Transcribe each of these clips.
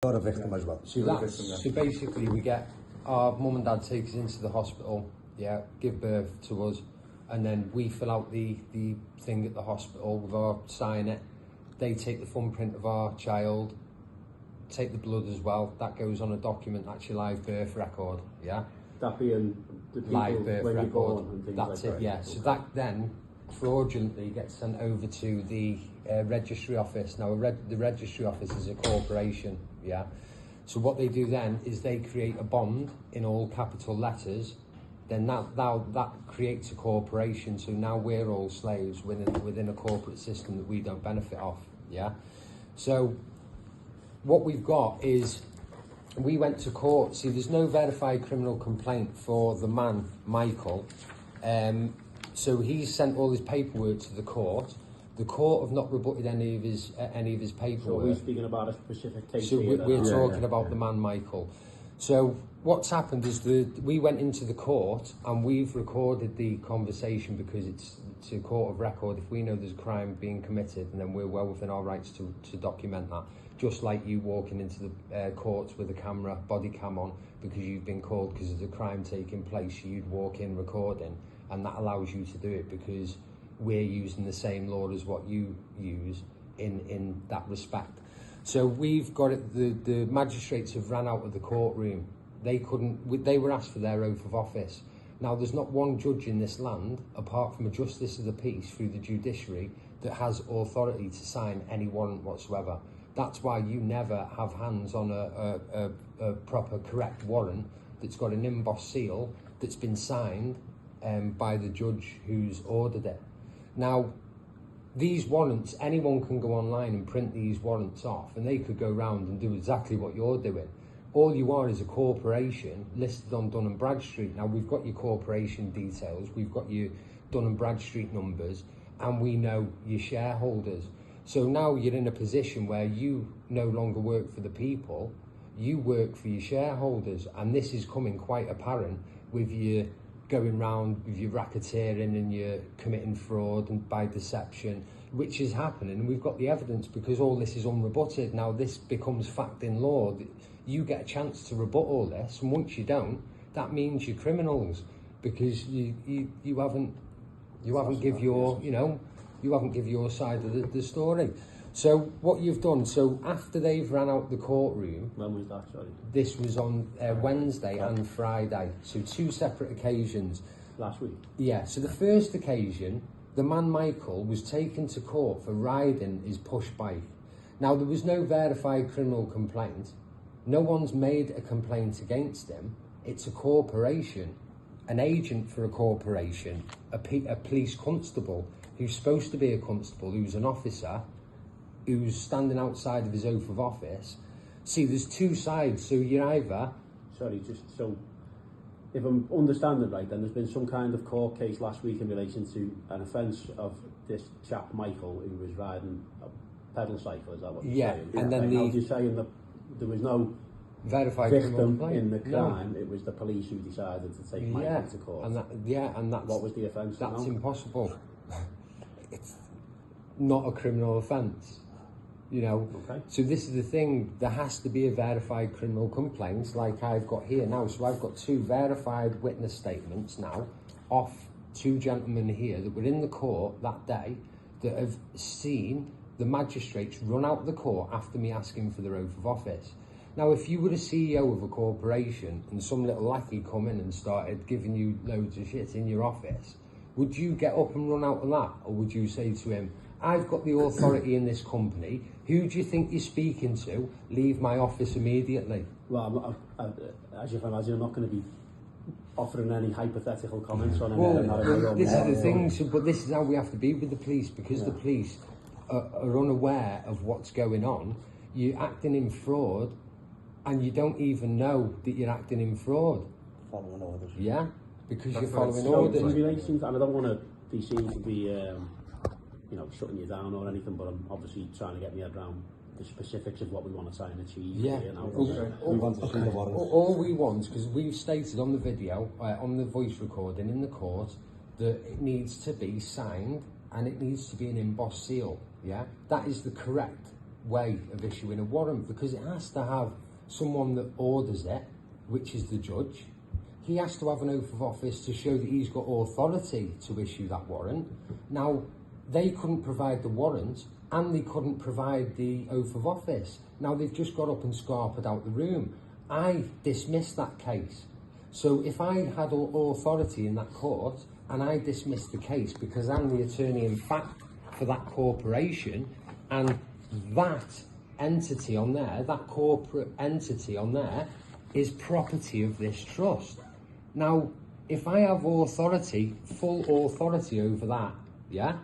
You're a victim as well. So basically we get our mum and dad take us into the hospital, give birth to us, and then we fill out the thing at the hospital with our sign it. They take the thumbprint of our child, take the blood as well. That goes on a document, that's your live birth record, That being the people live birth when record. you're born and things That's like it, that. yeah. So that then fraudulently gets sent over to the registry office. Now the registry office is a corporation, So what they do then is they create a bond in all capital letters. Then that creates a corporation. So now we're all slaves within a corporate system that we don't benefit off, So what we've got is, we went to court. See, there's no verified criminal complaint for the man, Michael. So he's sent all his paperwork to the court. The court have not rebutted any of his paperwork. So we're speaking about a specific case So here. we're talking about the man, Michael. So what's happened is we went into the court and we've recorded the conversation because it's a court of record. If we know there's a crime being committed, and then we're well within our rights to document that. Just like you walking into the courts with a camera, body cam on, because you've been called because there's a crime taking place, you'd walk in recording, and that allows you to do it because we're using the same law as what you use in that respect. So we've got it, the magistrates have ran out of the courtroom. They were asked for their oath of office. Now there's not one judge in this land, apart from a justice of the peace through the judiciary, that has authority to sign any warrant whatsoever. That's why you never have hands on a proper correct warrant that's got an embossed seal that's been signed by the judge who's ordered it. Now, these warrants, anyone can go online and print these warrants off, and they could go round and do exactly what you're doing. All you are is a corporation listed on Dun & Bradstreet. Now, we've got your corporation details, we've got your Dun & Bradstreet numbers, and we know your shareholders. So now you're in a position where you no longer work for the people, you work for your shareholders, and this is coming quite apparent with you going round with your racketeering and you're committing fraud and by deception, which is happening. And we've got the evidence because all this is unrebutted. Now this becomes fact in law. You get a chance to rebut all this, and once you don't, that means you're criminals because you haven't give your you haven't give your side of the story. So what you've done, so after they've ran out the courtroom... When was that, sorry? This was on Wednesday and Friday, so 2 separate occasions. Last week? Yeah, so the first occasion, the man Michael was taken to court for riding his push bike. Now there was no verified criminal complaint. No one's made a complaint against him. It's a corporation, an agent for a corporation, a police constable, who's supposed to be a constable, who's an officer, who's standing outside of his oath of office. See, there's 2 sides, so you're either... Sorry, just so... If I'm understanding right, then there's been some kind of court case last week in relation to an offence of this chap, Michael, who was riding a pedal cycle, is that what you're saying? And then now you're saying that there was no verified victim in the crime, it was the police who decided to take Michael to court. And that's... What was the offence? That's impossible. It's not a criminal offence, Okay. So this is the thing, there has to be a verified criminal complaint like I've got here now. So I've got 2 verified witness statements now off 2 gentlemen here that were in the court that day that have seen the magistrates run out of the court after me asking for their oath of office. Now, if you were a CEO of a corporation and some little lackey come in and started giving you loads of shit in your office, would you get up and run out of that? Or would you say to him, I've got the authority in this company, who do you think you're speaking to? Leave my office immediately. Well, as you can imagine, I'm not going to be offering any hypothetical comments on anything. Well, this is the thing, but this is how we have to be with the police, because the police are unaware of what's going on. You're acting in fraud, and you don't even know that you're acting in fraud. Following orders. Yeah, because you're following orders. And I don't want to be seen to be, shutting you down or anything, but I'm obviously trying to get my head around the specifics of what we want to try and achieve. Yeah, all we want, because we've stated on the video, on the voice recording in the court, that it needs to be signed and it needs to be an embossed seal. Yeah, that is the correct way of issuing a warrant, because it has to have someone that orders it, which is the judge. He has to have an oath of office to show that he's got authority to issue that warrant. Now, they couldn't provide the warrant and they couldn't provide the oath of office. Now, they've just got up and scarpered out the room. I dismissed that case. So if I had authority in that court and I dismissed the case because I'm the attorney in fact for that corporation, and that entity on there, that corporate entity on there, is property of this trust. Now, if I have authority, full authority over that, yeah,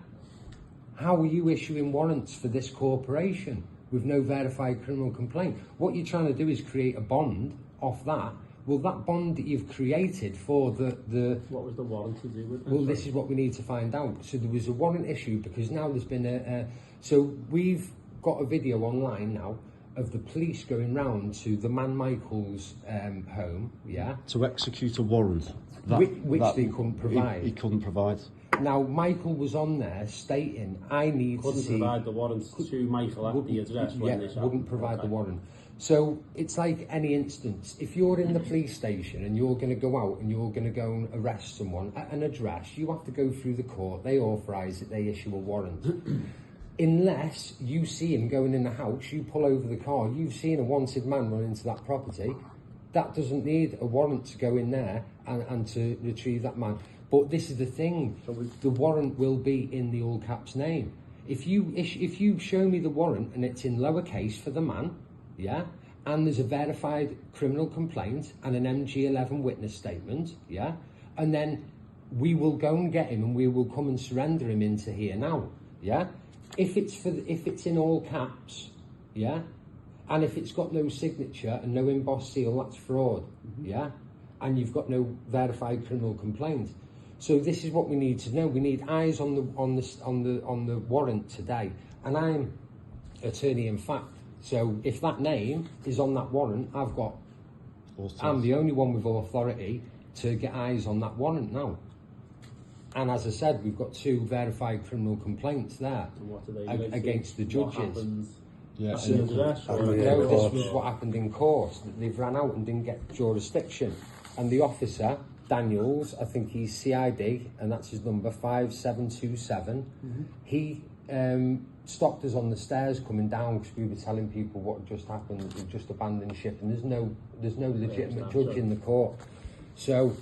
how are you issuing warrants for this corporation with no verified criminal complaint? What you're trying to do is create a bond off that. Well, that bond that you've created for the What was the warrant to do with that? well, this is what we need to find out. So there was a warrant issue because now there's been so we've got a video online now of the police going round to the man Michael's home, yeah, to execute a warrant. Which they couldn't provide. He couldn't provide. Now, Michael was on there stating, I need to see... Couldn't provide the warrant to Michael at the address when this happened. Wouldn't provide the warrant. So it's like any instance. If you're in the police station and you're going to go out and you're going to go and arrest someone at an address, you have to go through the court, they authorise it, they issue a warrant. Unless you see him going in the house, you pull over the car, you've seen a wanted man run into that property, that doesn't need a warrant to go in there and to retrieve that man. But this is the thing, the warrant will be in the all caps name. If you show me the warrant and it's in lowercase for the man, yeah, and there's a verified criminal complaint and an MG11 witness statement, yeah, and then we will go and get him and we will come and surrender him into here now, yeah. If it's in all caps, yeah, and if it's got no signature and no embossed seal, that's fraud, yeah, and you've got no verified criminal complaint. So this is what we need to know. We need eyes on the warrant today, and I'm attorney in fact. So if that name is on that warrant, I'm the only one with authority to get eyes on that warrant now. And as I said, we've got 2 verified criminal complaints there against the judges. Yeah, So, this was what happened in court. They've ran out and didn't get jurisdiction. And the officer, Daniels, I think he's CID, and that's his number, 5727. He stopped us on the stairs coming down because we were telling people what had just happened. We've just abandoned ship, and there's no legitimate judge in the court. So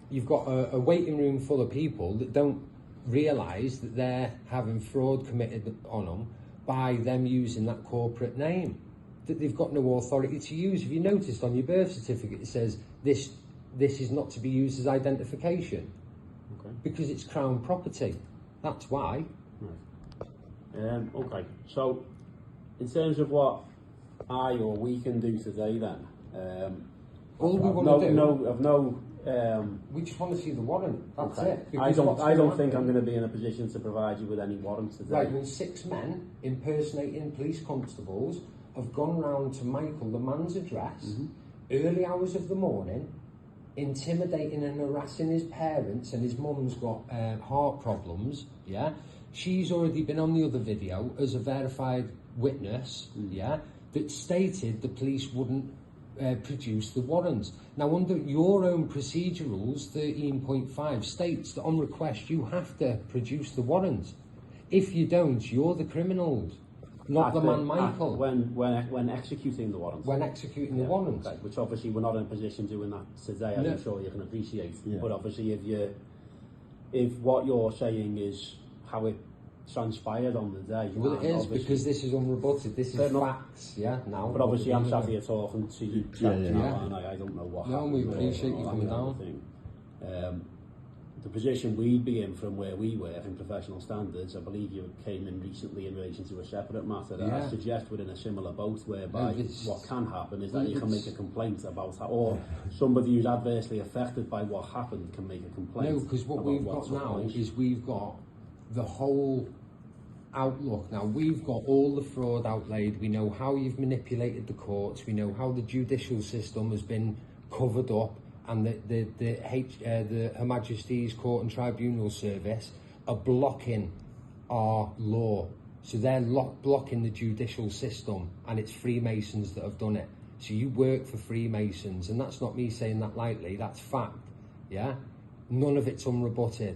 you've got a waiting room full of people that don't realise that they're having fraud committed on them by them using that corporate name that they've got no authority to use. Have you noticed on your birth certificate it says this is not to be used as identification? Okay. Because it's Crown property. That's why. Right. Okay. So, in terms of what we can do today, then, all we want to do, we just want to see the warrant. That's okay. it. I don't think I'm going to be in a position to provide you with any warrants today. Right. Well, 6 men impersonating police constables have gone round to Michael, the man's address, early hours of the morning, intimidating and harassing his parents, and his mum's got heart problems, yeah. She's already been on the other video as a verified witness, yeah, that stated the police wouldn't produce the warrants. Now, under your own procedure rules, 13.5 states that on request you have to produce the warrant. If you don't, you're the criminals, not the man Michael. When executing the warrant. When executing the warrant. Okay, which obviously we're not in a position doing that today, as I'm sure you can appreciate. Yeah. But obviously if what you're saying is how it transpired on the day. Well, it is, because this is unrebutted. This is facts, yeah, now. But obviously I'm sat here talking to you now, and I don't know what happened. No, we appreciate you coming down. The position we'd be in from where we work in professional standards, I believe you came in recently in relation to a separate matter that I suggest we're in a similar boat, whereby what can happen is that you can make a complaint about that, or somebody who's adversely affected by what happened can make a complaint. No, because what we've got now is we've got the whole outlook. Now, we've got all the fraud outlaid. We know how you've manipulated the courts. We know how the judicial system has been covered up, and the Her Majesty's Court and Tribunal Service are blocking our law. So they're blocking the judicial system, and it's Freemasons that have done it. So you work for Freemasons, and that's not me saying that lightly, that's fact, yeah? None of it's unrebutted.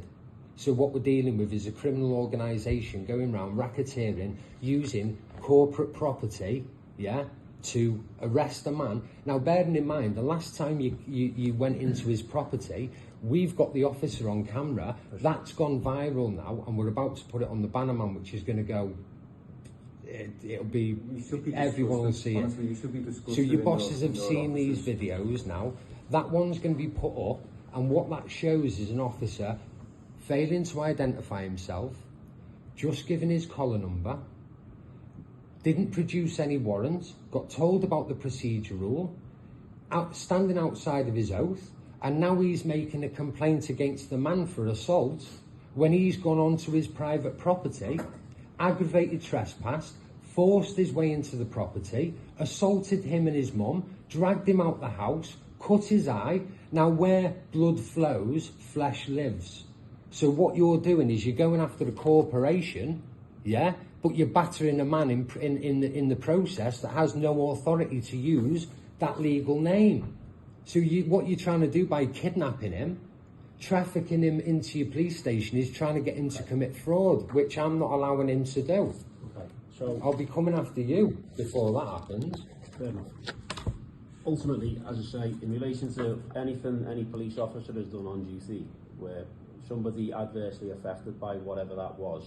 So what we're dealing with is a criminal organisation going around racketeering, using corporate property, yeah, to arrest a man. Now, bearing in mind, the last time you went into his property, we've got the officer on camera. That's gone viral now, and we're about to put it on the Bannerman, which is going to go. It'll be everyone will see it. So your bosses have seen these videos now. That one's going to be put up, and what that shows is an officer failing to identify himself, just giving his collar number, didn't produce any warrants, got told about the procedure rule, standing outside of his oath, and now he's making a complaint against the man for assault when he's gone onto his private property, aggravated trespass, forced his way into the property, assaulted him and his mum, dragged him out the house, cut his eye. Now, where blood flows, flesh lives. So what you're doing is you're going after the corporation, yeah, but you're battering a man in the process that has no authority to use that legal name. So what you're trying to do by kidnapping him, trafficking him into your police station, is trying to get him to commit fraud, which I'm not allowing him to do. Okay, so I'll be coming after you before that happens. fair enough. Ultimately, as I say, in relation to anything any police officer has done on duty, where somebody adversely affected by whatever that was,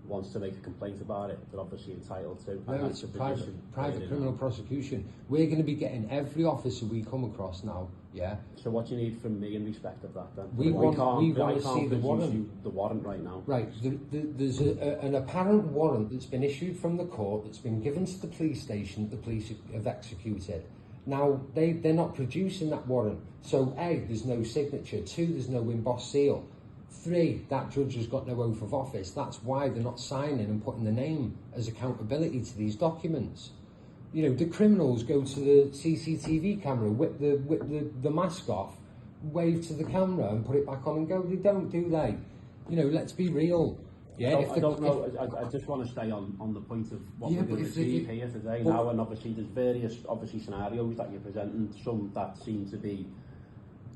wants to make a complaint about it, they're obviously entitled to. No, it's a private criminal prosecution. We're going to be getting every officer we come across now, yeah? So what do you need from me in respect of that then? We want to see the warrant. The warrant right now. Right, there's an apparent warrant that's been issued from the court that's been given to the police station that the police have executed. Now, they're not producing that warrant. So A, there's no signature. 2, there's no embossed seal. 3, that judge has got no oath of office. That's why they're not signing and putting the name as accountability to these documents. You know, the criminals go to the CCTV camera, whip the mask off, wave to the camera and put it back on and go. They don't, do they? You know, let's be real. Yeah, so I don't know. I just want to stay on the point of what we're going to achieve here today now, and obviously there's various scenarios that you're presenting. Some that seem to be.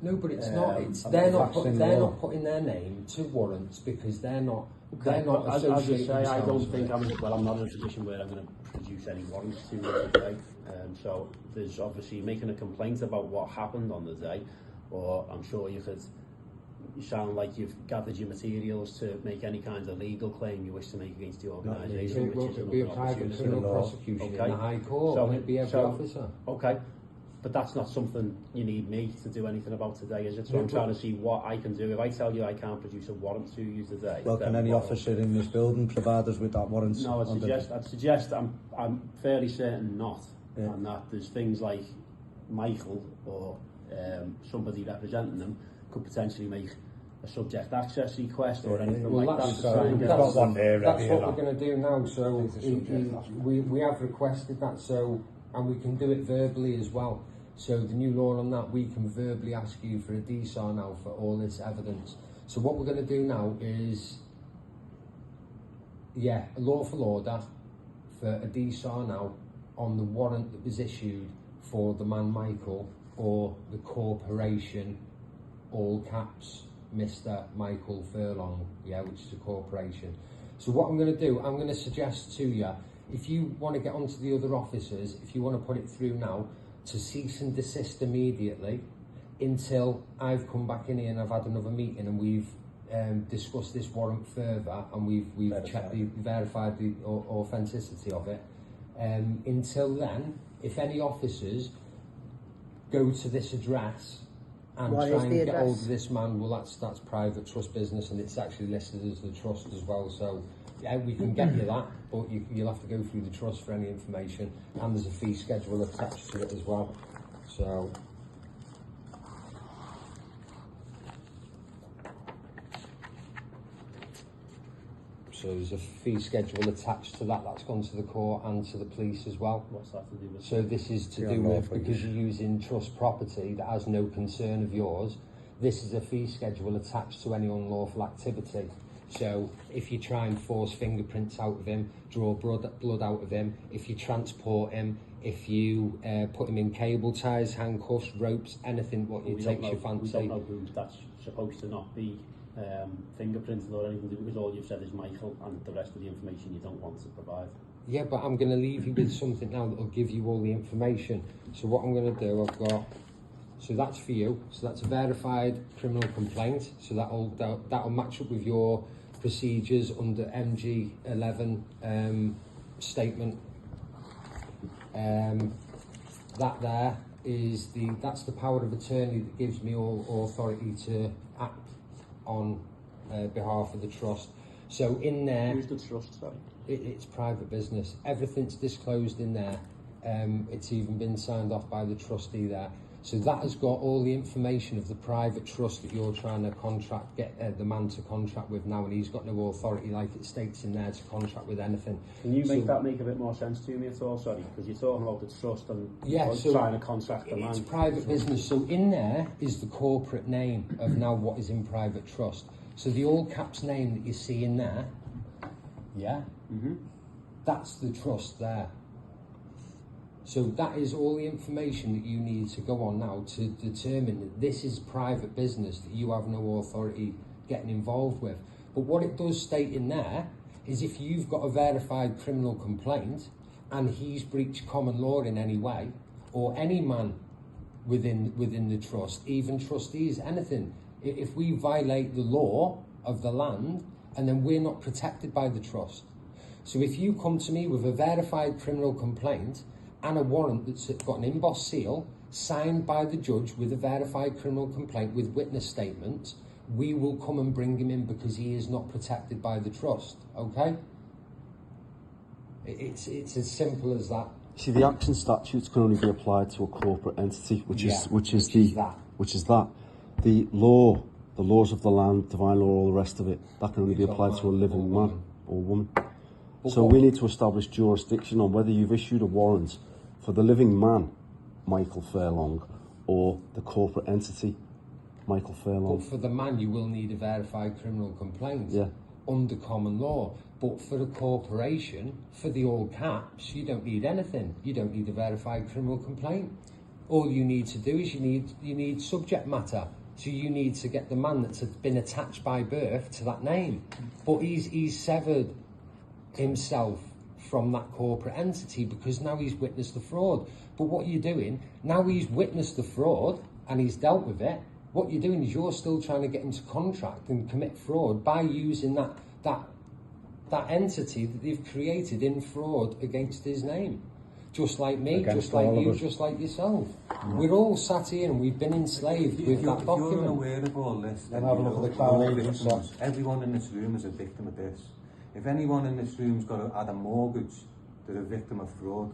No, but it's not. They're not putting their name to warrants because they're not. Okay, they're not as I say, I don't think I'm not in a position where I'm going to produce any warrants to you today. So there's obviously making a complaint about what happened on the day, or I'm sure you sound like you've gathered your materials to make any kind of legal claim you wish to make against the organisation. It will be a private criminal prosecution in the High Court. So it'll be every officer. Okay. But that's not something you need me to do anything about today, is it? So I'm trying to see what I can do. If I tell you I can't produce a warrant to you today... Well, can any officer in this building provide us with that warrant? No, I'd suggest I'm fairly certain not. Yeah. And that there's things like Michael or somebody representing them could potentially make a subject access request or anything like that. That's what we're going to do now. So we have requested that, so... and we can do it verbally as well. So the new law on that, we can verbally ask you for a DSAR now for all this evidence. So what we're going to do now is, a lawful order for a DSAR now on the warrant that was issued for the man Michael, or the corporation, all caps, Mr. Michael Furlong, which is a corporation. So what I'm going to do, I'm going to suggest to you, if you want to get onto the other officers, if you want to put it through now, to cease and desist immediately until I've come back in here and I've had another meeting and we've discussed this warrant further and we've verified the authenticity of it. Until then, if any officers go to this address and try and get hold of this man, well, that's private trust business, and it's actually listed as the trust as well. So we can get you that, but you'll have to go through the trust for any information, and there's a fee schedule attached to it as well. So there's a fee schedule attached to that. That's gone to the court and to the police as well. What's that to do with? So this is to do with, because you're using trust property that has no concern of yours, this is a fee schedule attached to any unlawful activity. So if you try and force fingerprints out of him, draw blood out of him, if you transport him, if you put him in cable ties, handcuffs, ropes, anything what you takes your fancy. We don't know who that's supposed to not be fingerprinted or anything, because all you've said is Michael, and the rest of the information you don't want to provide. Yeah, but I'm going to leave you with something now that will give you all the information. So what I'm going to do, I've got, so that's for you. So that's a verified criminal complaint. So that'll match up with your procedures under MG11 statement. That there is that's the power of attorney that gives me all authority to act on behalf of the trust. So in there, Who's the trust, sorry? It's private business. Everything's disclosed in there. It's even been signed off by the trustee there. So that has got all the information of the private trust that you're trying to get the man to contract with now, and he's got no authority, like it states in there, to contract with anything. Can you make that make a bit more sense to me at all? Sorry, because you're talking about the trust and so trying to contract the man. It's private business. So in there is the corporate name of now what is in private trust. So the all caps name that you see in there, that's the trust there. So that is all the information that you need to go on now to determine that this is private business that you have no authority getting involved with. But what it does state in there is if you've got a verified criminal complaint and he's breached common law in any way, or any man within the trust, even trustees, anything, if we violate the law of the land and then we're not protected by the trust. So if you come to me with a verified criminal complaint and a warrant that's got an embossed seal, signed by the judge with a verified criminal complaint with witness statements, we will come and bring him in because he is not protected by the trust, okay? It's as simple as that. See, the action statutes can only be applied to a corporate entity, which is that. The laws of the land, divine law, all the rest of it, that can only be applied to a living man or woman. So we need to establish jurisdiction on whether you've issued a warrant for the living man, Michael Fairlong, or the corporate entity, Michael Fairlong. But for the man, you will need a verified criminal complaint under common law. But for a corporation, for the all caps, you don't need anything. You don't need a verified criminal complaint. All you need to do is you need subject matter. So you need to get the man that's been attached by birth to that name. But he's severed himself from that corporate entity because now he's witnessed the fraud. But what you're doing, now he's witnessed the fraud and he's dealt with it, what you're doing is you're still trying to get him to contract and commit fraud by using that entity that they've created in fraud against his name. Just like me, just like you, just like yourself. We're all sat here and we've been enslaved with that document. If you're unaware of all this, then have a look at the cloud agents. Everyone in this room is a victim of this. If anyone in this room's had a mortgage, they're a victim of fraud.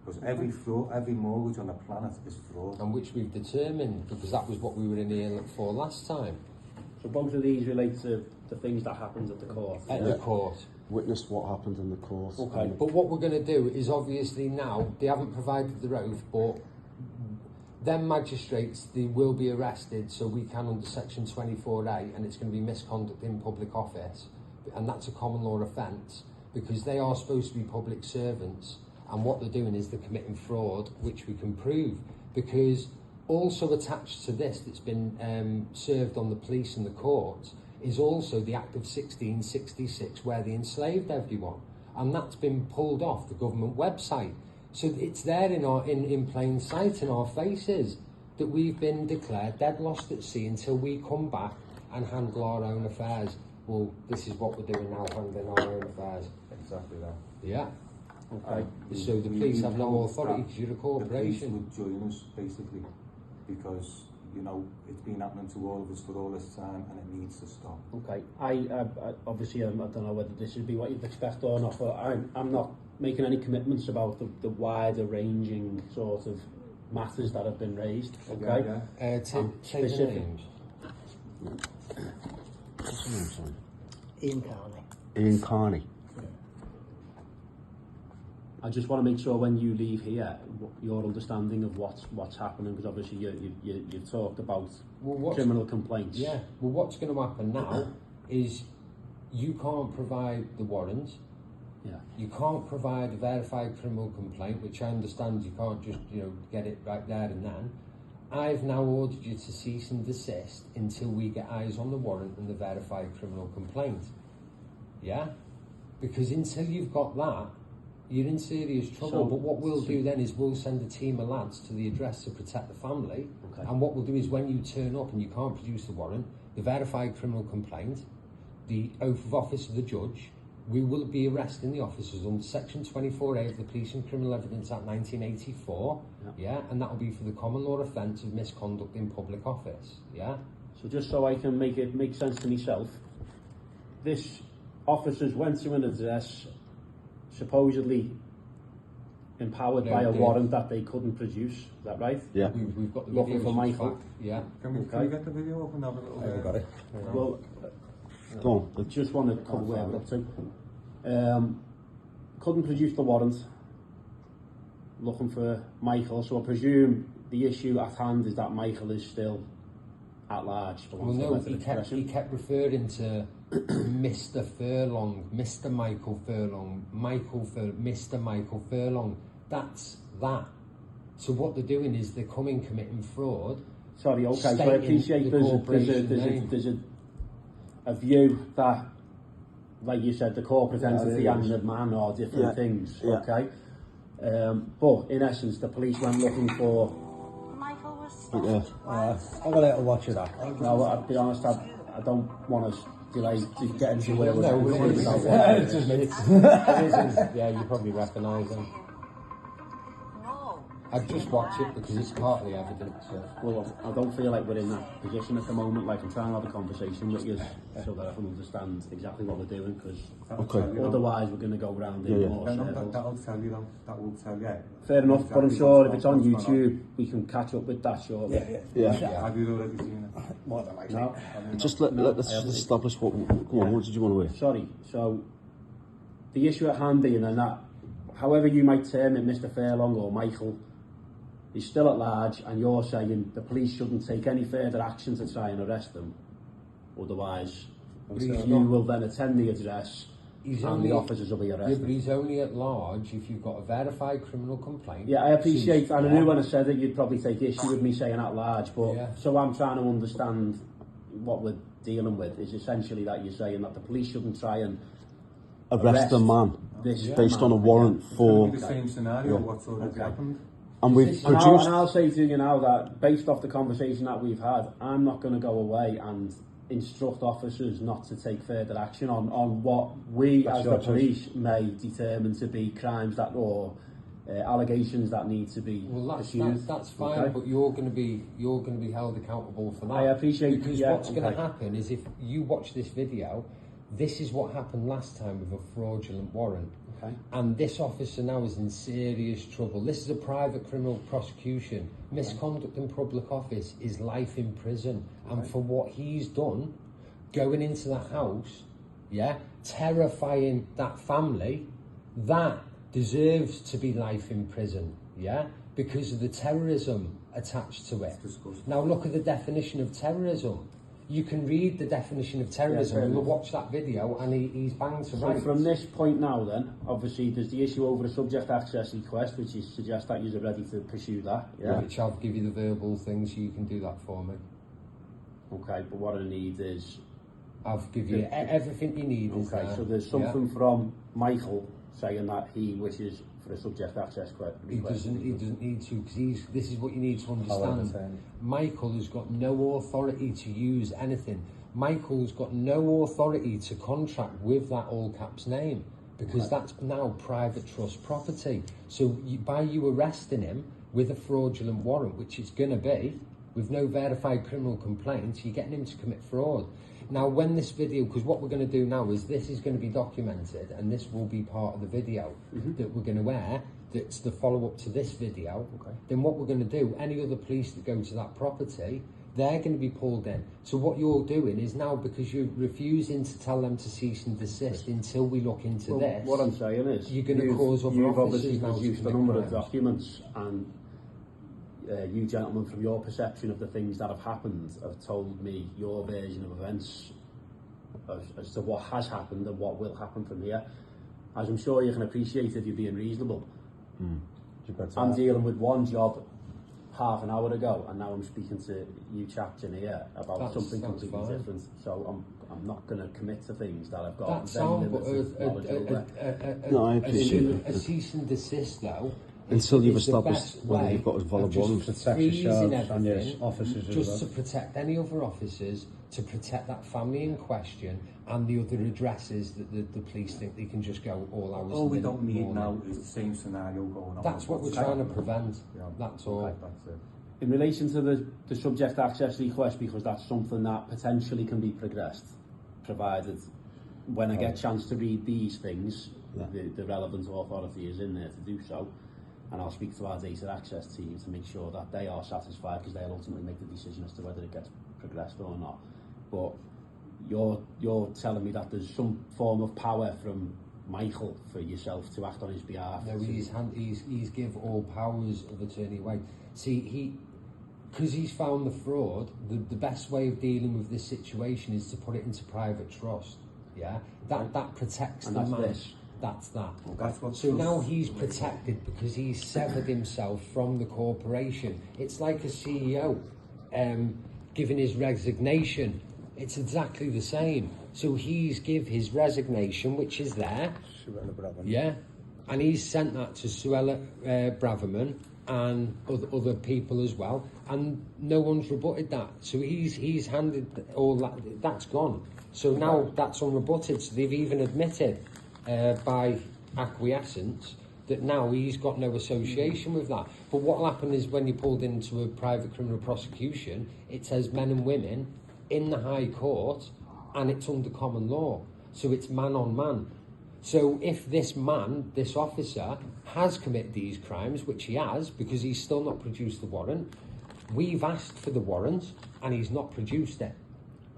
Because every mortgage on the planet is fraud. And which we've determined, because that was what we were in here for last time. So both of these relate to the things that happened at the court? At the court. Witnessed what happened in the court. Okay. But what we're going to do is obviously now, they haven't provided the oath, but them magistrates, they will be arrested, so we can under section 24A, and it's going to be misconduct in public office. And that's a common law offence because they are supposed to be public servants, and what they're doing is they're committing fraud, which we can prove, because also attached to this that's been served on the police and the courts is also the Act of 1666 where they enslaved everyone, and that's been pulled off the government website. So it's there in plain sight in our faces that we've been declared dead lost at sea until we come back and handle our own affairs. Well, this is what we're doing now, handling our own affairs. Exactly that. Yeah. Okay. So the police have no authority because you're a corporation. The police would join us, basically, because, you know, it's been happening to all of us for all this time and it needs to stop. Okay. I obviously, I don't know whether this would be what you'd expect or not, but I'm not making any commitments about the wider ranging sort of matters that have been raised. Okay. Take the names. What's your name, sorry? Ian Carney. Ian Carney. I just want to make sure when you leave here, your understanding of what's happening, because obviously you've talked about criminal complaints. Yeah. Well, what's going to happen now is you can't provide the warrant. Yeah. You can't provide a verified criminal complaint, which I understand you can't just, get it right there and then. I've now ordered you to cease and desist until we get eyes on the warrant and the verified criminal complaint. Yeah? Because until you've got that, you're in serious trouble. But what we'll do then is we'll send a team of lads to the address to protect the family. Okay. And what we'll do is when you turn up and you can't produce the warrant, the verified criminal complaint, the oath of office of the judge, we will be arresting the officers under Section 24A of the Police and Criminal Evidence Act 1984, yeah, and that will be for the common law offence of misconduct in public office, yeah. So just so I can make it make sense to myself, this officers went to an address supposedly empowered by a warrant that they couldn't produce. Is that right? Yeah. We've got the Looking video, for which is Michael. fact, yeah. Can we get the video up and have a little I haven't got it. Well, Go I on. just want to cover where we're up to. Couldn't produce the warrant. Looking for Michael. So I presume the issue at hand is that Michael is still at large. For Well, no, he kept referring to Mr. Furlong, Mr. Michael Furlong, Mr. Michael Furlong. That's that. So what they're doing is they're committing fraud. Sorry, okay. So I appreciate there's a view that, like you said, the corporate entity and the man are different things. Yeah. Okay. But in essence, the police went looking for. Michael was I'm going to let her watch it that. No, I'll be honest, I don't want to delay to get into where we're going. It's just me. Yeah, you probably recognise him. no. I'd just watch it because it's part of the evidence. Well, I don't feel like we're in that position at the moment. Like, I'm trying to have a conversation with you so that I can understand exactly what we're doing, because otherwise we're going to go round in more circles. That'll tell you, that will tell you. Fair enough, but I'm sure if it's on YouTube, we can catch up with that shortly. Yeah. Have you already seen it? More than likely. No? Just let's just establish what. Come on, what did you want to hear? Sorry, so the issue at hand being, and that, however you might term it, Mr. Furlong or Michael, is still at large, and you're saying the police shouldn't take any further action to try and arrest them. Otherwise, you will then attend the address and the officers will be Yeah, but arrested. he's only at large if you've got a verified criminal complaint. Yeah, I appreciate, and I knew when I said it, you'd probably take issue with me saying at large, but so I'm trying to understand what we're dealing with is essentially that you're saying that the police shouldn't try and Arrest a man based on a warrant for. It's the same scenario, what's already happened. And we've And produced. I'll say to you now that based off the conversation that we've had, I'm not going to go away and instruct officers not to take further action on what we as the police may determine to be crimes that or allegations that need to be pursued. That's fine, Okay? but you're going to be held accountable for that. I appreciate because yeah, what's going to happen is if you watch this video, this is what happened last time with a fraudulent warrant. Okay. And this officer now is in serious trouble. This is a private criminal prosecution. Misconduct in public office is life in prison. And for what he's done, going into that house, terrifying that family, that deserves to be life in prison, because of the terrorism attached to it. Now look at the definition of terrorism. You can read the definition of terrorism and you'll watch that video and he's banged to So rights. from this point now then, obviously there's the issue over a subject access request, which is suggests that you're ready to pursue that. Yeah. Which I'll give you the verbal thing so you can do that for me. Okay, but what I need is... I'll give you everything you need. Okay, so there's something from Michael saying that he wishes for a subject access request. He doesn't need to, because this is what you need to understand. Michael has got no authority to use anything. Michael's got no authority to contract with that all caps name, because that's now private trust property. So by you arresting him with a fraudulent warrant, which it's going to be, with no verified criminal complaints, you're getting him to commit fraud. Now, when this video, because what we're going to do now is this is going to be documented, and this will be part of the video that we're going to air, that's the follow-up to this video. Then what we're going to do, any other police that go to that property, they're going to be pulled in. So what you're doing is now, because you're refusing to tell them to cease and desist until we look into this. What I'm saying is, you're going to cause other you've officers obviously now to produced a commit number of crimes. documents, and you gentlemen, from your perception of the things that have happened, have told me your version of events. as to what has happened and what will happen from here. As I'm sure you can appreciate if you're being reasonable. I'm dealing with one job half an hour ago, and now I'm speaking to you chaps in here about something completely different. So I'm not going to commit to things that I've got very limited knowledge over. No, I appreciate it. A cease and desist, though, Until you've is the established best whether way you've got a valid of just warrant. Protect freezing yourselves and your everything, officers as just well. to protect any other officers, to protect that family in question, and the other addresses that the police think they can just go all hours. All we of the don't need morning. now is the same scenario going on. That's what we're trying to prevent. Yeah. That's all. That's it. In relation to the subject access request, because that's something that potentially can be progressed, provided when I get a chance to read these things, the relevant authority is in there to do so, and I'll speak to our data access team to make sure that they are satisfied, because they'll ultimately make the decision as to whether it gets progressed or not. But you're telling me that there's some form of power from Michael for yourself to act on his behalf. No, he's give all powers of attorney away. See, because he's found the fraud, the best way of dealing with this situation is to put it into private trust. Yeah, that protects And the that's man. this. That's that. That's what So now he's protected because he's severed himself from the corporation. It's like a CEO giving his resignation. It's exactly the same. So he's give his resignation, which is there. Yeah, and he's sent that to Suella Braverman and other people as well, and no one's rebutted that. So he's handed all that. That's gone. So now that's unrebutted. So they've even admitted by acquiescence that now he's got no association with that. But what will happen is when you're pulled into a private criminal prosecution, it says men and women in the High Court, and it's under common law. So it's man on man. So if this man, this officer, has committed these crimes, which he has, because he's still not produced the warrant, we've asked for the warrant, and he's not produced it.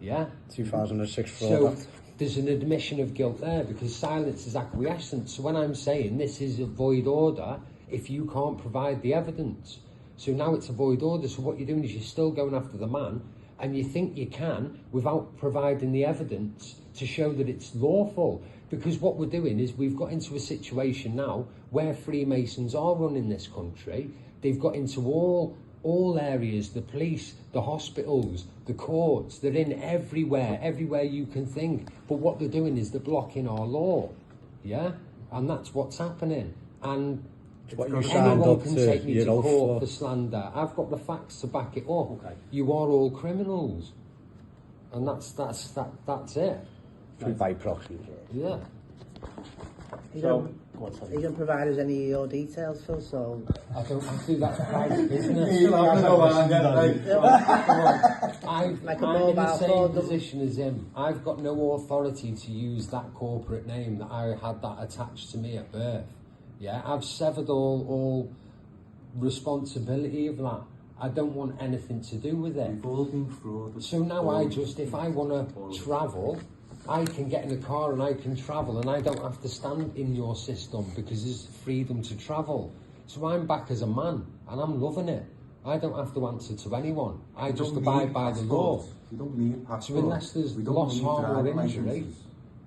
Yeah? 2006 fraud So act. there's an admission of guilt there, because silence is acquiescence. So when I'm saying this is a void order, if you can't provide the evidence. So now it's a void order, so what you're doing is you're still going after the man, and you think you can without providing the evidence to show that it's lawful. Because what we're doing is we've got into a situation now where Freemasons are running this country. They've got into all areas, the police, the hospitals, the courts. They're in everywhere you can think. But what they're doing is they're blocking our law. Yeah? And that's what's happening. And What you signed anyone up can to, take me to you know, court for. for slander. I've got the facts to back it up. Okay. You are all criminals. And that's it. By proxy. Yeah. You So, don't, go on, sorry. you don't provide us any of your details, Phil, so... I don't have to, that's private business. I'm Like in a the mobile same phone. position as him. I've got no authority to use that corporate name that I had that attached to me at birth. Yeah, I've severed all responsibility of that. I don't want anything to do with it. We've all been frauded. So now I just, if I want to travel, I can get in a car and I can travel, and I don't have to stand in your system because there's freedom to travel. So I'm back as a man, and I'm loving it. I don't have to answer to anyone. I just abide by the law. You don't need passports. So unless there's We don't loss, need harm or driving injury, licenses.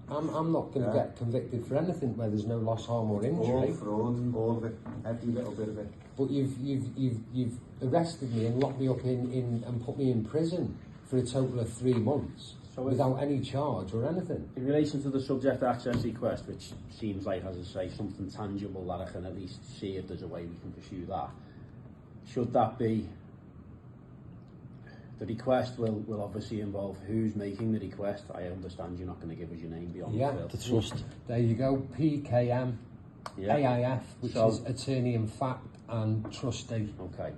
I'm not going to get convicted for anything where there's no loss, harm or All injury. fraud, all of it, every little bit of it. But you've arrested me and locked me up in and put me in prison for a total of 3 months So without any charge or anything. In relation to the subject access request, which seems like, as I say, something tangible that I can at least see if there's a way we can pursue that, should that be... The request will obviously involve who's making the request. I understand you're not going to give us your name beyond Yeah. Phil. The trust. There you go, PKM, Yeah. AIF, which So- is attorney in fact and trustee. Okay.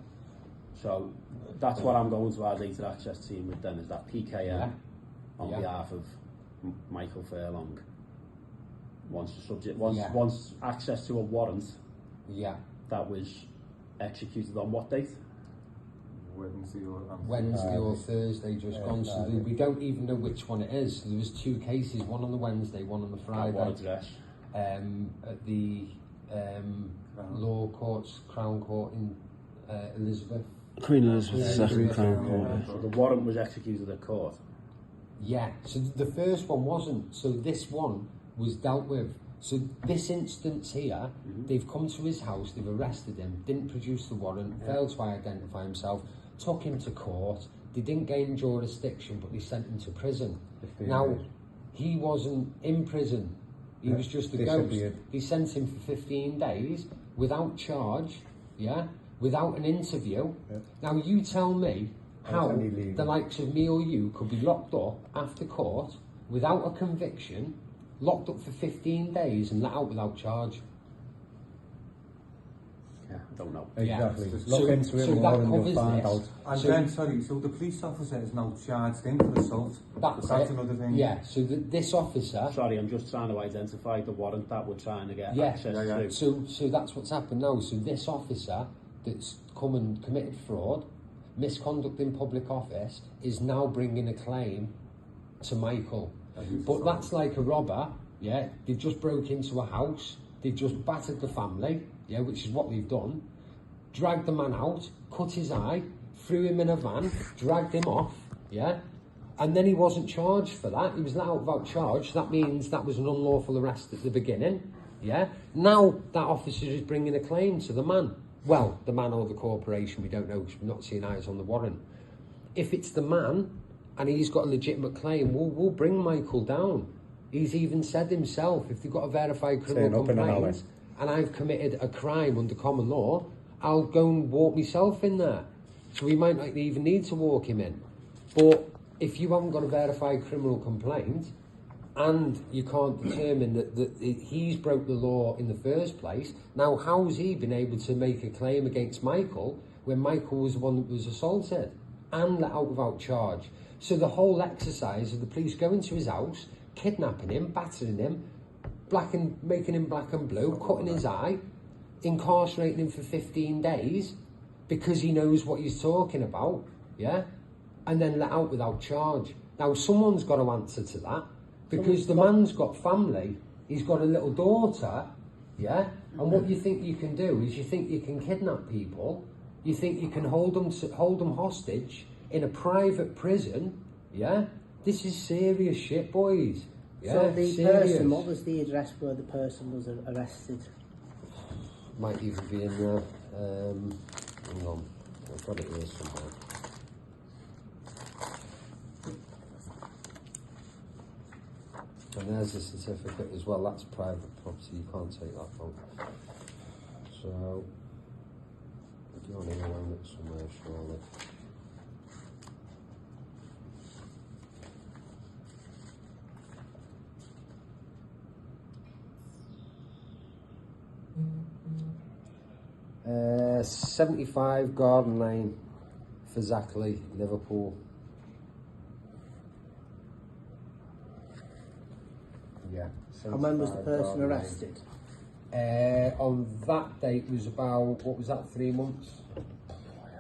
So that's what I'm going to our data access team with then, is that PKM Yeah. on Yeah. behalf of Michael Furlong wants Yeah. wants access to a warrant Yeah, that was executed on what date? Wednesday or Thursday just gone, so we don't even know which one it is. So there was 2 cases, one on the Wednesday, one on the At Friday. what address? At the Law Courts, Crown Court in Elizabeth. Queen Elizabeth II Crown Court. So the warrant was executed at court. Yeah, so the first one wasn't. So this one was dealt with. So this instance here, they've come to his house, they've arrested him, didn't produce the warrant, failed to identify himself, took him to court. They didn't gain jurisdiction, but they sent him to prison. Now, he wasn't in prison. He was just a ghost. They sent him for 15 days without charge, without an interview. Now, you tell me how the likes of me or you could be locked up after court without a conviction, locked up for 15 days and let out without charge. Yeah, I don't know. Exactly. Yeah. Look into it more and you'll find out. And then, sorry, so the police officer is now charged in for assault. That's another thing. Yeah, so this officer... Sorry, I'm just trying to identify the warrant that we're trying to get access to. So that's what's happened now. So this officer that's come and committed fraud, misconduct in public office, is now bringing a claim to Michael. But that's like a robber, they've just broke into a house, they've just battered the family, which is what they've done, dragged the man out, cut his eye, threw him in a van, dragged him off, and then he wasn't charged for that, he was let out without charge. That means that was an unlawful arrest at the beginning, Now that officer is bringing a claim to the man. Well, the man or the corporation, we don't know, because we've not seen eyes on the warrant. If it's the man, and he's got a legitimate claim, we'll bring Michael down. He's even said himself, if they've got a verified criminal complaint, and I've committed a crime under common law, I'll go and walk myself in there. So we might not even need to walk him in. But if you haven't got a verified criminal complaint, and you can't determine that he's broke the law in the first place, now how's he been able to make a claim against Michael when Michael was the one that was assaulted and let out without charge? So the whole exercise of the police going to his house, kidnapping him, battering him, making him black and blue, cutting his eye, incarcerating him for 15 days because he knows what he's talking about, and then let out without charge. Now someone's got to answer to that, because the man's got family, he's got a little daughter, and what you think you can do is you think you can kidnap people, you think you can hold them hostage in a private prison, This is serious shit, boys. So the person, what was the address where the person was arrested? Might even be in there. Hang on, I've got it here somewhere. And there's a certificate as well. That's private property, you can't take that from. So, you want to around it somewhere, surely. Mm-hmm. 75 Garden Lane, Fazakli, Liverpool. Yeah. And when was the person arrested? On that date was about, what was that, 3 months?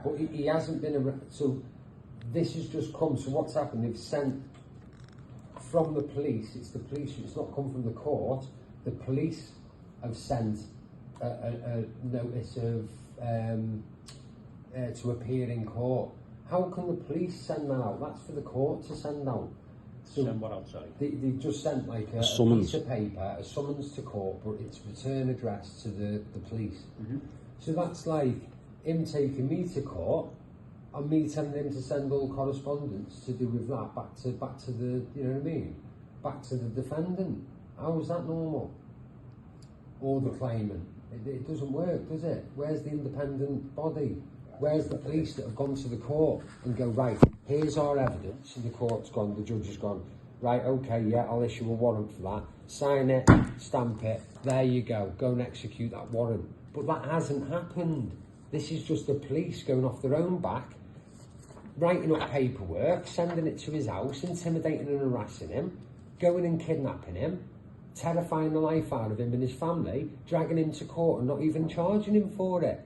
But he hasn't been arrested. So this has just come. So what's happened? They've sent from the police. It's the police. It's not come from the court. The police have sent a notice of to appear in court. How can the police send that out? That's for the court to send out. So send what outside? They just sent like a piece of paper, a summons to court, but it's return address to the police. So that's like him taking me to court and me telling him to send all correspondence to do with that back to the, you know what I mean? Back to the defendant. How is that normal? Or the claimant? It doesn't work, does it? Where's the independent body? Where's the police that have gone to the court and go, right, here's our evidence, and the court's gone, the judge has gone, right, okay, yeah, I'll issue a warrant for that, sign it, stamp it, there you go and execute that warrant. But that hasn't happened. This is just the police going off their own back, writing up paperwork, sending it to his house, intimidating and harassing him, going and kidnapping him, terrifying the life out of him and his family, dragging him to court and not even charging him for it.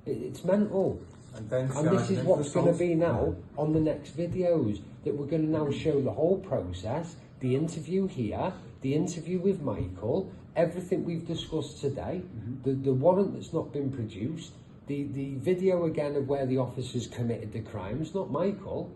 It's mental. And this is what's going to be now on the next videos, that we're going to now show the whole process, the interview here, the interview with Michael, everything we've discussed today, the warrant that's not been produced, the video again of where the officers committed the crimes, not Michael.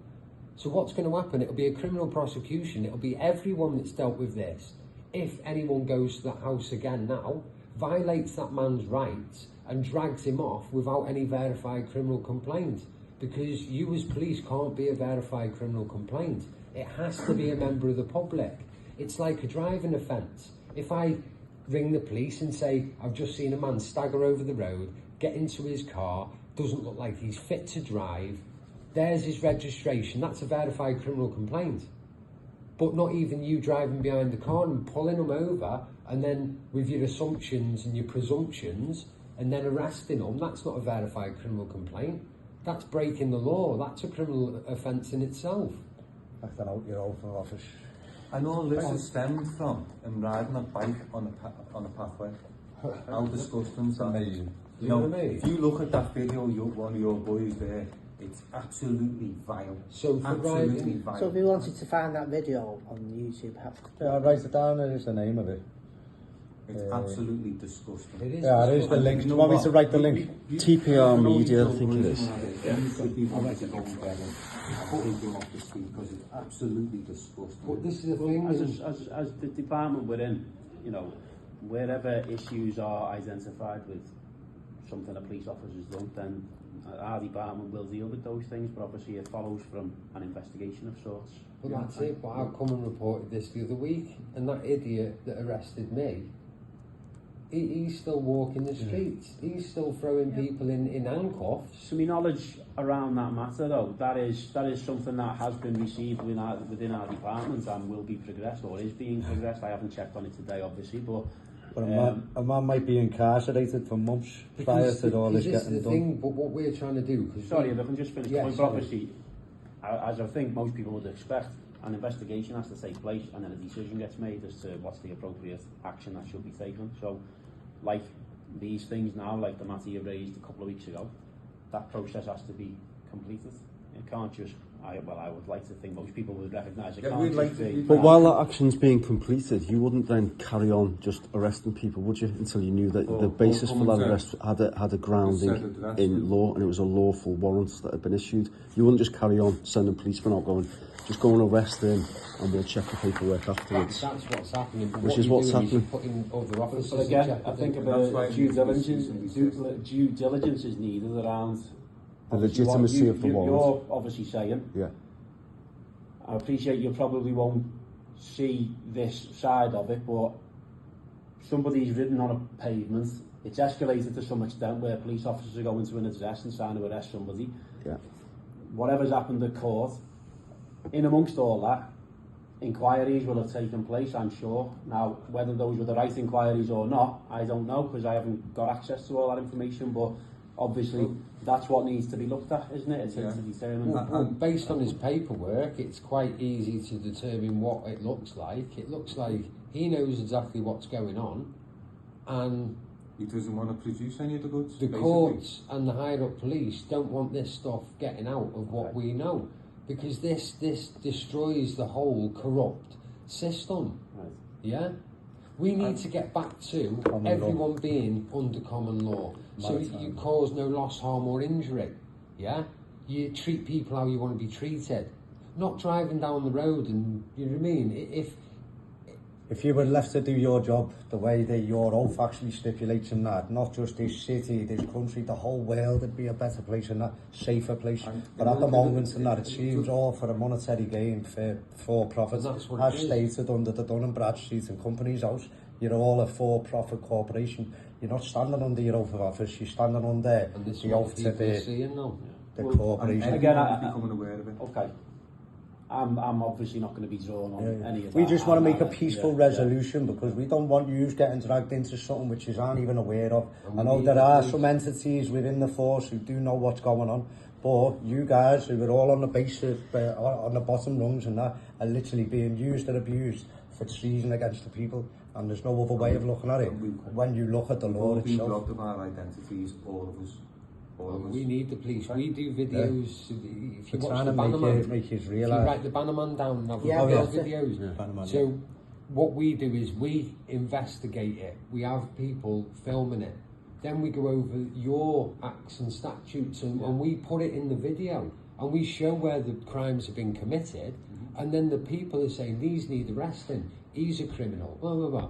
So what's going to happen? It'll be a criminal prosecution. It'll be everyone that's dealt with this. If anyone goes to that house again now, violates that man's rights and drags him off without any verified criminal complaint. Because you as police can't be a verified criminal complaint. It has to be a member of the public. It's like a driving offence. If I ring the police and say, I've just seen a man stagger over the road, get into his car, doesn't look like he's fit to drive, there's his registration, that's a verified criminal complaint. But not even you driving behind the car and pulling him over, and then with your assumptions and your presumptions, and then arresting him, that's not a verified criminal complaint. That's breaking the law. That's a criminal offence in itself. Acting out your oath of office. And all this is stemmed from him riding a bike on a pathway. How disgusting is that? Amazing. You know, if you look at that video, one of your boys there, it's absolutely vile. So for absolutely vile. So if you wanted to find that video on YouTube, Yeah, I'll write it down. There's the name of it. It's absolutely disgusting. It is. Yeah, there is the link. Do you want me to write the link? TPR Media, I think it is. Because it's absolutely disgusting. But this is the thing. As the department we're in, you know, wherever issues are identified with something a police officer's done, then our department will deal with those things, but obviously it follows from an investigation of sorts. But that's it. But I've come and reported this the other week, and that idiot that arrested me, he's still walking the streets. He's still throwing people in handcuffs. To my knowledge around that matter, though, that is something that has been received within our department and will be progressed, or is being progressed. I haven't checked on it today, obviously, but a man might be incarcerated for months prior to all this getting done. Thing, but what we're trying to do... Sorry, if I can just finish the point, but sorry. obviously, as I think most people would expect, an investigation has to take place and then a decision gets made as to what's the appropriate action that should be taken. So, like these things now, like the matter you raised a couple of weeks ago, that process has to be completed. It can't just... I would like to think most people would recognise it. Yeah, Can't we'd like just to- be... But while that action's being completed, you wouldn't then carry on just arresting people, would you? Until you knew that the basis for that arrest had a grounding in law, and it was a lawful warrant that had been issued. You wouldn't just carry on sending policemen out going, just go and arrest him, and we'll check the paperwork afterwards. That's what's happening. But Which what is you're what's doing is happening. putting other officers But in again, check. I think a bit That's why of due we diligence is needed around The obviously what legitimacy of the warrant. You're obviously saying, Yeah. I appreciate you probably won't see this side of it, but somebody's ridden on a pavement. It's escalated to some extent where police officers are going to an address and trying to arrest somebody. Yeah. Whatever's happened at court, in amongst all that, inquiries will have taken place, I'm sure. Now, whether those were the right inquiries or not, I don't know, because I haven't got access to all that information, but obviously that's what needs to be looked at, isn't it? It's to determine. Well, based on his paperwork, it's quite easy to determine what it looks like. It looks like he knows exactly what's going on, and He doesn't want to produce any of the goods. the basically. courts and the higher up police don't want this stuff getting out of what we know, because this destroys the whole corrupt system. Right. Yeah, we need to get back to everyone being under common law, so you cause no loss, harm or injury. Yeah, you treat people how you want to be treated, not driving down the road and, you know what I mean. If you were left to do your job the way that your oath actually stipulates in that, not just this city, this country, the whole world would be a better place and a safer place. But at the moment in that, it seems all for a monetary gain, for profit. That's what As it is. stated under the Dun & Bradstreet and Companies House, you're all a for-profit corporation. You're not standing under your oath of office, you're standing under And this is the what oath to people are the seeing now. corporation. And Again, everyone is becoming aware of it. Okay. I'm obviously not going to be drawn on any of that. We just want to make a I- peaceful yeah, resolution because we don't want you getting dragged into something which you aren't even aware of. I know there are some entities within the force who do know what's going on, but you guys who are all on the basic, on the bottom rungs and that, are literally being used and abused for treason against the people, and there's no other way of looking at it. When you look at the law We've been itself. robbed of our identities, all of us. All of us. We need the police. We do videos. If you We're watch trying the to Bannerman, make it if you realise. write the Bannerman down and have Yeah, a look yeah. at videos. Bannerman, So what we do is we investigate it. We have people filming it. Then we go over your acts and statutes and we put it in the video. and we show where the crimes have been committed, and then the people are saying these need arresting, he's a criminal, blah blah blah.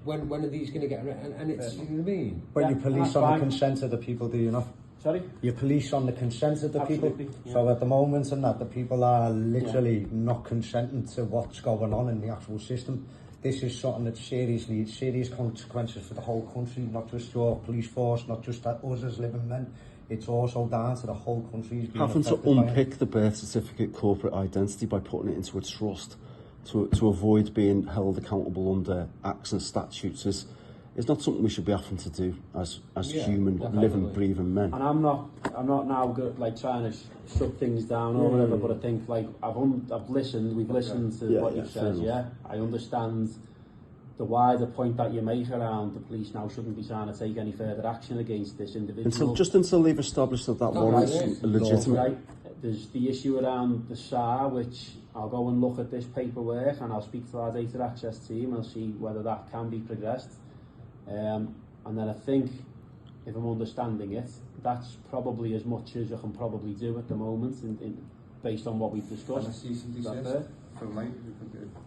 When are these going to get arrested? And it's, you know what I mean? But Yeah, you police that's on fine. the consent of the people, do you not? Sorry? You police on the consent of the Absolutely, people. yeah. So at the moment and that, the people are literally not consenting to what's going on in the actual system. This is something that's serious consequences for the whole country, not just your police force, not just us as living men. It's also down to the whole country. Having to unpick the birth certificate corporate identity by putting it into a trust to avoid being held accountable under acts and statutes is not something we should be having to do as human, definitely. living, breathing men. And I'm not now good, like trying to shut things down or whatever, but I think like we've listened to what you've said. Yeah, I understand the wider point that you make around the police now shouldn't be trying to take any further action against this individual. Until they've established that warrant's legitimate. Right. There's the issue around the SAR, which I'll go and look at this paperwork and I'll speak to our data access team and see whether that can be progressed. And then I think, if I'm understanding it, that's probably as much as I can probably do at the moment, based on what we've discussed. Is that fair?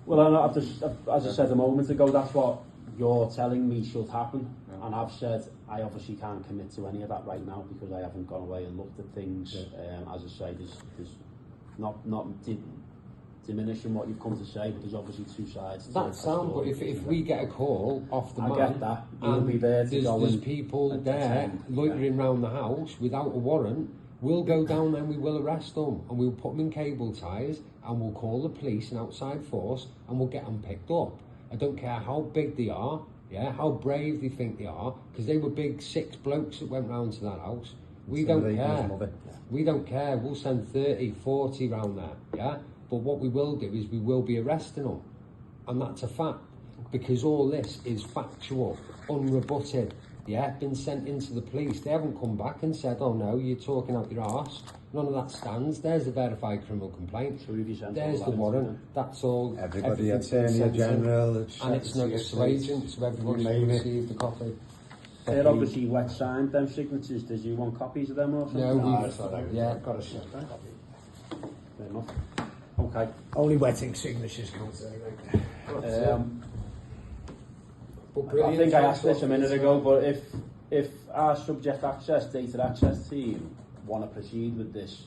Well, as I said a moment ago, that's what you're telling me should happen, and I've said I obviously can't commit to any of that right now because I haven't gone away and looked at things. As I say, there's not diminishing what you've come to say, but there's obviously two sides. That sound, but if we get a call off the man, I get that. We'll be there to go there's and people there loitering around the house without a warrant, we'll go down there and we will arrest them and we'll put them in cable ties and we'll call the police and outside force and we'll get them picked up. I don't care how big they are, how brave they think they are, because they were big 6 blokes that went round to that house. We don't care. We don't care. We'll send 30, 40 round there, But what we will do is we will be arresting them. And that's a fact. Because all this is factual, unrebutted, been sent into the police. They haven't come back and said, oh no, you're talking out your arse. None of that stands. There's the verified criminal complaint. There's the warrant. That's all. Everybody, Attorney General, and it's noticed to agents, so everybody should receive the copy. They're obviously wet signed, them signatures. Did you want copies of them or something? No, I've got a set. Fair enough. Okay. Only wetting signatures counts anyway. I think I asked this a minute ago, but if our subject access, data access team want to proceed with this,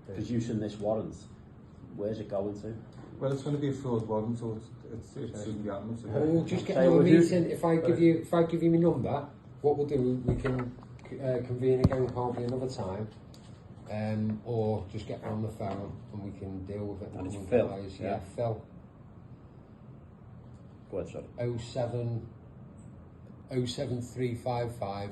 producing this warrant, where's it going to? Well, it's going to be a fraud warrant, so it shouldn't be happening. We'll just get into a meeting. If I give you my number, what we'll do, we can convene again probably another time, or just get on the phone and we can deal with it. And it's Phil. Guys. Yeah, Phil. Go ahead, sorry. 07355